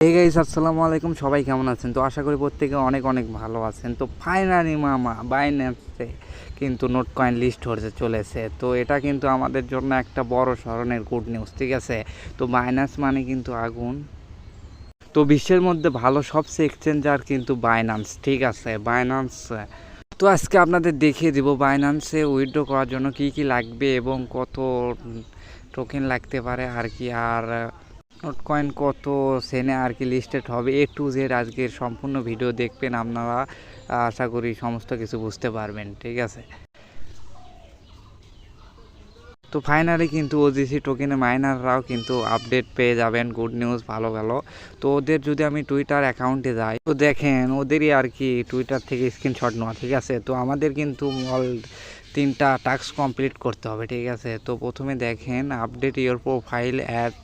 এই গাইস আসসালামু আলাইকুম, সবাই কেমন আছেন? তো আশা করি প্রত্যেকে অনেক অনেক ভালো আছেন। তো ফাইনালি মামা বাইন্যান্সে কিন্তু নোট কয়েন লিস্ট হতে চলেছে। তো এটা কিন্তু আমাদের জন্য একটা বড় ধরনের গুড নিউজ, ঠিক আছে? তো বাইন্যান্স মানে কিন্তু আগুন। তো বিশ্বের মধ্যে ভালো সবচেয়ে এক্সচেঞ্জার কিন্তু বাইন্যান্স, ঠিক আছে? বাইন্যান্স। তো আজকে আপনাদের দেখিয়ে দিব বাইন্যান্সে উইথড্র করার জন্য কি কি লাগবে এবং কত টোকেন লাগতে পারে আর কি, আর নোট কয়েন কত সেনে আর কি লিস্টেড হবে, A to Z আজকের সম্পূর্ণ ভিডিও দেখবেন আপনারা। আশা করি সমস্ত কিছু বুঝতে পারবেন, ঠিক আছে? তো ফাইনালি কিন্তু ওজিসি টোকেনের মাইনাররাও কিন্তু আপডেট পেয়ে যাবেন, গুড নিউজ, ভালো ভালো। তো ওদের যদি আমি টুইটার অ্যাকাউন্টে যাই তো দেখেন ওদেরই আর কি টুইটার থেকে স্ক্রিনশট নেওয়া, ঠিক আছে? তো আমাদের কিন্তু অল 3টা টাস্ক কমপ্লিট করতে হবে, ঠিক আছে? তো প্রথমে দেখেন update your profile at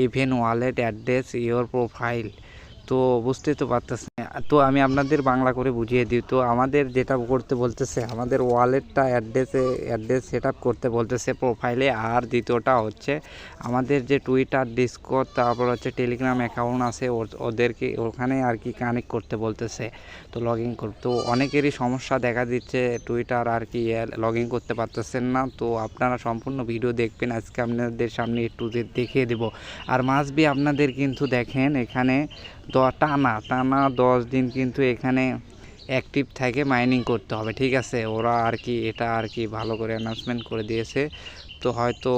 even wallet address your profile. তো বুঝতে তো পারতেছেন। তো আমি আপনাদের বাংলা করে বুঝিয়ে দিই। তো আমাদের যেটা করতে বলতেছে, আমাদের ওয়ালেটটা অ্যাড্রেস সেট আপ করতে বলতেছে প্রোফাইলে। আর দ্বিতীয়টা হচ্ছে আমাদের যে টুইটার, ডিসকর্ড, তারপর হচ্ছে টেলিগ্রাম অ্যাকাউন্ট আছে ওদেরকে ওখানে আর কি কানেক্ট করতে বলতেছে। তো লগ ইন করতে তো অনেকেরই সমস্যা দেখা দিচ্ছে, টুইটার আর কি লগ ইন করতে পারতেছেন না। তো আপনারা সম্পূর্ণ ভিডিও দেখবেন, আজকে আপনাদের সামনে A to Z দেখিয়ে দেবো। আর মাস্ট বি আপনাদের কিন্তু দেখেন এখানে টানা টানা 10 দিন কিন্তু এখানে অ্যাক্টিভ থাকে মাইনিং করতে হবে, ঠিক আছে? ওরা আর কি এটা আর কি ভালো করে অ্যানাউন্সমেন্ট করে দিয়েছে। তো হয়তো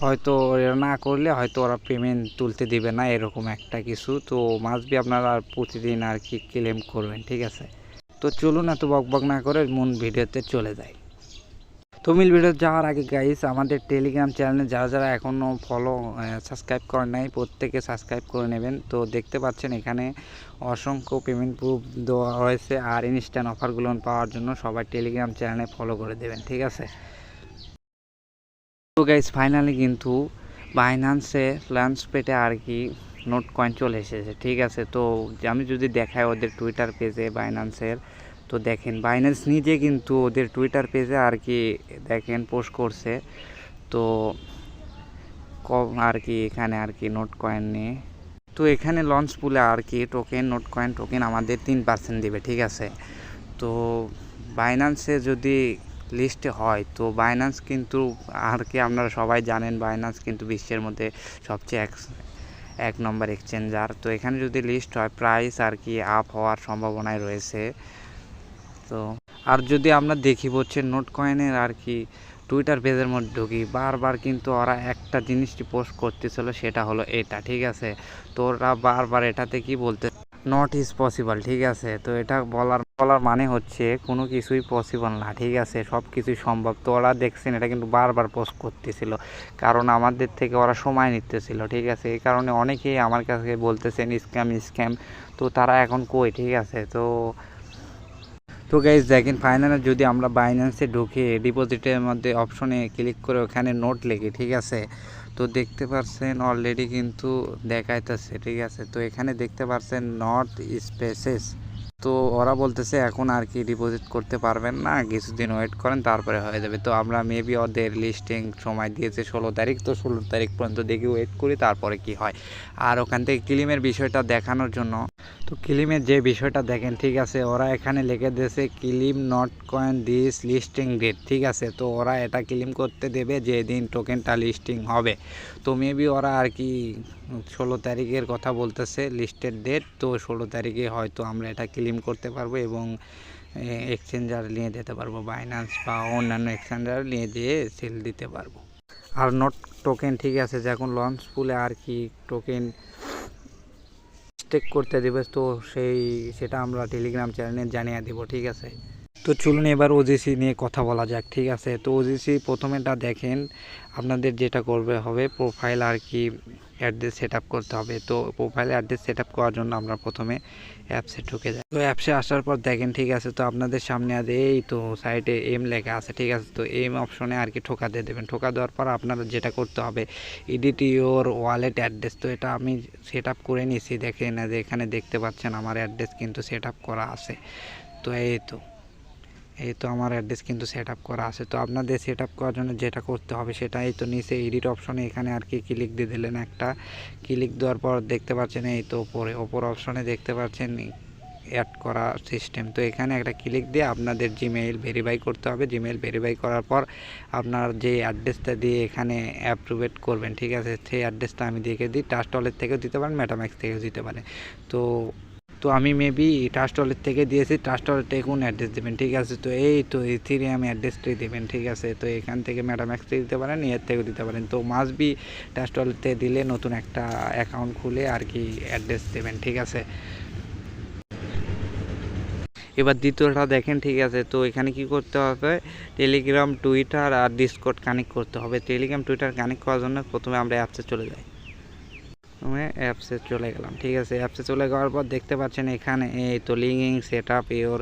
হয়তো এরা না করলে হয়তো ওরা পেমেন্ট তুলতে দিবে না, এরকম একটা কিছু। তো মাস্ট বি আপনারা প্রতিদিন আর কি ক্লেম করবেন, ঠিক আছে? তো চলুন এত বকবক না করে মূল ভিডিওতে চলে যাই। তো মূল ভিডিও যাওয়ার আগে গাইস, আমাদের টেলিগ্রাম চ্যানেলে যারা যারা এখনও সাবস্ক্রাইব করেন নাই প্রত্যেকে সাবস্ক্রাইব করে নেবেন। তো দেখতে পাচ্ছেন এখানে অসংখ্য পেমেন্ট প্রুফ দেওয়া হয়েছে, আর ইনস্ট্যান্ট অফারগুলো পাওয়ার জন্য সবাই টেলিগ্রাম চ্যানেলে ফলো করে দেবেন, ঠিক আছে? তো গাইস ফাইনালি কিন্তু বাইন্যান্সে লঞ্চ পেটে আর কি নোট কয়েন চলে এসেছে, ঠিক আছে? তো আমি যদি দেখাই ওদের টুইটার পেজে বাইন্যান্সের, তো দেখেন বাইন্যান্স নিজে কিন্তু ওদের টুইটার পেজে আর কি দেখেন পোস্ট করছে। তো কম আর কি এখানে আর কি নোট কয়েন নিয়ে, তো এখানে লঞ্চ পুলে আর কি টোকেন নোট কয়েন টোকেন আমাদের 3% দিবে, ঠিক আছে? তো বাইন্যান্সে যদি লিস্টে হয় তো বাইন্যান্স কিন্তু আর কি আপনারা সবাই জানেন বাইন্যান্স কিন্তু বিশ্বের মধ্যে সবচেয়ে এক নম্বর এক্সচেঞ্জার। তো এখানে যদি লিস্ট হয় প্রাইস আর কি আপ হওয়ার সম্ভাবনায় রয়েছে। তো আর যদি আমরা দেখি হচ্ছে নোট কয়েনের আর কি টুইটার পেজের মধ্যে ঢুকি, বারবার কিন্তু ওরা একটা জিনিসটি পোস্ট করতেছিল, সেটা হলো এটা, ঠিক আছে? তো ওরা বারবার এটাতে কি বলতে নট ইজ পসিবল, ঠিক আছে? তো এটা বলার বলার মানে হচ্ছে কোনো কিছুই পসিবল না, ঠিক আছে? সব কিছুই সম্ভব। তো ওরা দেখছেন এটা কিন্তু বারবার পোস্ট করতেছিল, কারণ আমাদের থেকে ওরা সময় নিতেছিল, ঠিক আছে? এই কারণে অনেকেই আমার কাছে বলতেছেন স্ক্যাম স্ক্যাম। তো তারা এখন কই, ঠিক আছে? তো গাইজ দেখেন ফাইনালি যদি আমরা বাইন্যান্সে ঢুকে ডিপোজিটের মধ্যে অপশনে ক্লিক করে ওখানে নোট লিখি, ঠিক আছে? তো দেখতে পাচ্ছেন অলরেডি কিন্তু দেখাইতেছে, ঠিক আছে? তো এখানে দেখতে পাচ্ছেন নট স্পেসেস। তো ওরা বলতেছে এখন আর কি ডিপোজিট করতে পারবেন না, কিছুদিন ওয়েট করেন তারপরে হয়ে যাবে। তো আমরা মেবি ওদের লিস্টিং সময় দিয়েছে 16 তারিখ, তো 16 তারিখ পর্যন্ত দেখি ওয়েট করি তারপরে কি হয়। আর ওখান থেকে ক্লেমের বিষয়টা দেখানোর জন্য, তো ক্লেমের যে বিষয়টা দেখেন, ঠিক আছে? ওরা এখানে লিখে দিয়েছে claim not coin this listing date, ঠিক আছে? তো ওরা এটা ক্লেম করতে দেবে যেদিন টোকেনটা লিস্টিং হবে। তো মেবি ওরা আর কি 16 তারিখের কথা বলতেছে লিস্টের ডেট। তো 16 তারিখে হয়তো আমরা এটা ক্লেম করতে পারবো এবং এক্সচেঞ্জার নিয়ে যেতে পারবো, বাইন্যান্স বা অন্যান্য এক্সচেঞ্জার নিয়ে যেয়ে সেল দিতে পারবো। আর নোট টোকেন, ঠিক আছে, যখন লঞ্চ পুলে আর কি টোকেন স্টেক করতে দেবে, তো সেটা আমরা টেলিগ্রাম চ্যানেলে জানিয়ে দেবো, ঠিক আছে? তো চলুন এবার ওজিসি নিয়ে কথা বলা যাক, ঠিক আছে? তো ওজিসি প্রথমেটা দেখেন আপনাদের যেটা করবে হবে প্রোফাইল আর কি অ্যাড্রেস সেট আপ করতে হবে। তো প্রোফাইল অ্যাড্রেস সেট আপ করার জন্য আমরা প্রথমে অ্যাপসে ঢুকে যাই। তো অ্যাপসে আসার পর দেখেন, ঠিক আছে, তো আপনাদের সামনে আর এই তো সাইডে এম লেখা আছে, ঠিক আছে? তো এম অপশনে আর কি ঠোকা দিয়ে দেবেন। ঠোকা দেওয়ার পর আপনারা যেটা করতে হবে এডিট ইওর ওয়ালেট অ্যাড্রেস। তো এটা আমি সেট আপ করে নিয়েছি, দেখেন যে এখানে দেখতে পাচ্ছেন আমার অ্যাড্রেস কিন্তু সেট আপ করা আছে। তো এই তো এই তো আমার অ্যাড্রেস কিন্তু সেট আপ করা আছে। তো আপনাদের সেট আপ করার জন্য যেটা করতে হবে সেটা এই তো নিচে এডিট অপশনে এখানে আর কি ক্লিক দিয়ে দিলেন একটা, ক্লিক দেওয়ার পর দেখতে পাচ্ছেন এই তো ওপর অপশনে দেখতে পাচ্ছেন অ্যাড করা সিস্টেম। তো এখানে একটা ক্লিক দিয়ে আপনাদের জিমেইল ভেরিফাই করতে হবে। জিমেইল ভেরিফাই করার পর আপনার যে অ্যাড্রেসটা দিয়ে এখানে অ্যাপ্রুভেট করবেন, ঠিক আছে, সেই অ্যাড্রেসটা আমি দেখে দিই। ট্রাস্ট ওয়ালেট থেকেও দিতে পারেন, মেটাম্যাক্স থেকেও দিতে পারেন। তো আমি মেবি ট্রাস্ট ওয়ালেট থেকে দিয়েছি। ট্রাস্ট ওয়ালেট থেকে কোন অ্যাড্রেস দেবেন, ঠিক আছে। তো এই তো ইথেরিয়াম অ্যাড্রেসটাই দেবেন, ঠিক আছে। তো এখান থেকে মেটাম্যাক্স থেকে দিতে পারেন, এর থেকেও দিতে পারেন। তো মাস্ট বি ট্রাস্ট ওয়ালেট থেকে দিলে নতুন একটা অ্যাকাউন্ট খুলে আর কি অ্যাড্রেস দেবেন, ঠিক আছে। এবার দ্বিতীয়টা দেখেন, ঠিক আছে। তো এখানে কি করতে হবে, টেলিগ্রাম, টুইটার আর ডিসকর্ড কানেক্ট করতে হবে। টেলিগ্রাম, টুইটার কানেক্ট করার জন্য প্রথমে আমরা অ্যাপসে চলে যাই। প্রথমে অ্যাপসে চলে গেলাম, ঠিক আছে। অ্যাপসে চলে যাওয়ার পর দেখতে পাচ্ছেন এখানে এই তো linking set up your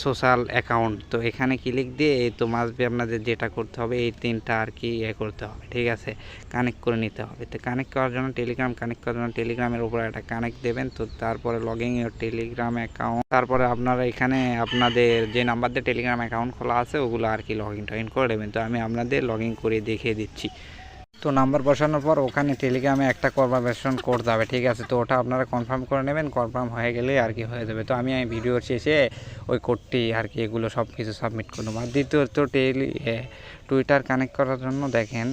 social account. তো এখানে ক্লিক দিয়ে এই তো মাস্ট বি আপনাদের যেটা করতে হবে এই তিনটা আর কি করতে হবে, ঠিক আছে, কানেক্ট করে নিতে হবে। তো কানেক্ট করার জন্য টেলিগ্রাম কানেক্ট করার জন্য টেলিগ্রামের উপরে একটা কানেক্ট দেবেন। তো তারপরে লগইন ইওর টেলিগ্রাম অ্যাকাউন্ট, তারপরে আপনারা এখানে আপনাদের যে নাম্বার দিয়ে টেলিগ্রাম অ্যাকাউন্ট খোলা আছে ওগুলো আর কি লগ ইন করে দেবেন। তো আমি আপনাদের লগ ইন করে দেখিয়ে দিচ্ছি। তো নাম্বার বসানোর পর ওখানে টেলিগ্রামে একটা কনফার্মেশন কোড যাবে, ঠিক আছে। তো ওটা আপনারা কনফার্ম করে নেবেন, কনফার্ম হয়ে গেলেই আর কি হয়ে যাবে। তো আমি ভিডিওর শেষে ওই কোডটি আর কি এগুলো সব কিছু সাবমিট করে দেবো। আর দ্বিতীয়ত টুইটার কানেক্ট করার জন্য দেখেন,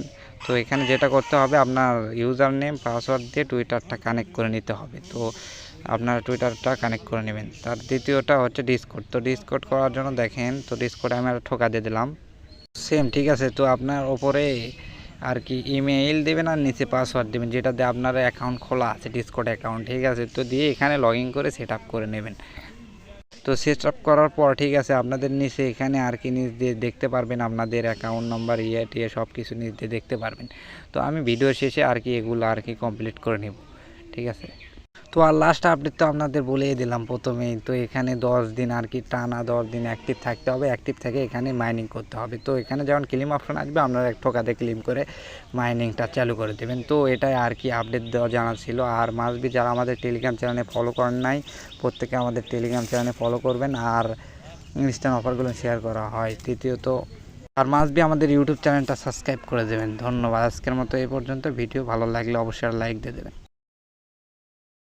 তো এখানে যেটা করতে হবে আপনার ইউজার নেম পাসওয়ার্ড দিয়ে টুইটারটা কানেক্ট করে নিতে হবে। তো আপনারা টুইটারটা কানেক্ট করে নেবেন। তার দ্বিতীয়টা হচ্ছে ডিসকর্ড। তো ডিসকর্ড করার জন্য দেখেন, তো ডিসকর্ডে আমি একটা ঠোকা দিয়ে দিলাম সেম, ঠিক আছে। তো আপনার ওপরে আর কি ইমেইল দেবেন আর নিচে পাসওয়ার্ড দেবেন যেটা দিয়ে আপনার অ্যাকাউন্ট খোলা আছে, ডিসকর্ড অ্যাকাউন্ট, ঠিক আছে। তো দিয়ে এখানে লগ ইন করে সেট আপ করে নেবেন। তো সেট আপ করার পর, ঠিক আছে, আপনাদের নিচে এখানে আর কি নিচ দিয়ে দেখতে পারবেন আপনাদের অ্যাকাউন্ট নাম্বার টিয়ে সব কিছু নিচ দিয়ে দেখতে পারবেন। তো আমি ভিডিও শেষে আর কি এগুলো আর কি কমপ্লিট করে নেব, ঠিক আছে। তো আর লাস্ট আপডেট তো আপনাদের বলেই দিলাম প্রথমেই। তো এখানে 10 দিন আর কি টানা 10 দিন অ্যাক্টিভ থাকতে হবে, অ্যাক্টিভ থেকে এখানে মাইনিং করতে হবে। তো এখানে যখন ক্লেম অপশন আসবে আপনারা এক ঠোকাতে ক্লেম করে মাইনিংটা চালু করে দেবেন। তো এটাই আর কি আপডেট দেওয়া জানা ছিল। আর মাস্ট বি যারা আমাদের টেলিগ্রাম চ্যানেলে ফলো করেন নাই প্রত্যেকে আমাদের টেলিগ্রাম চ্যানেলে ফলো করবেন আর ইনস্ট্যান্ট অফারগুলো শেয়ার করা হয়। তৃতীয়ত আর মাস্ট বি আমাদের ইউটিউব চ্যানেলটা সাবস্ক্রাইব করে দেবেন। ধন্যবাদ। আজকের মতো এই পর্যন্ত। ভিডিও ভালো লাগলে অবশ্যই লাইক দিয়ে দেবেন।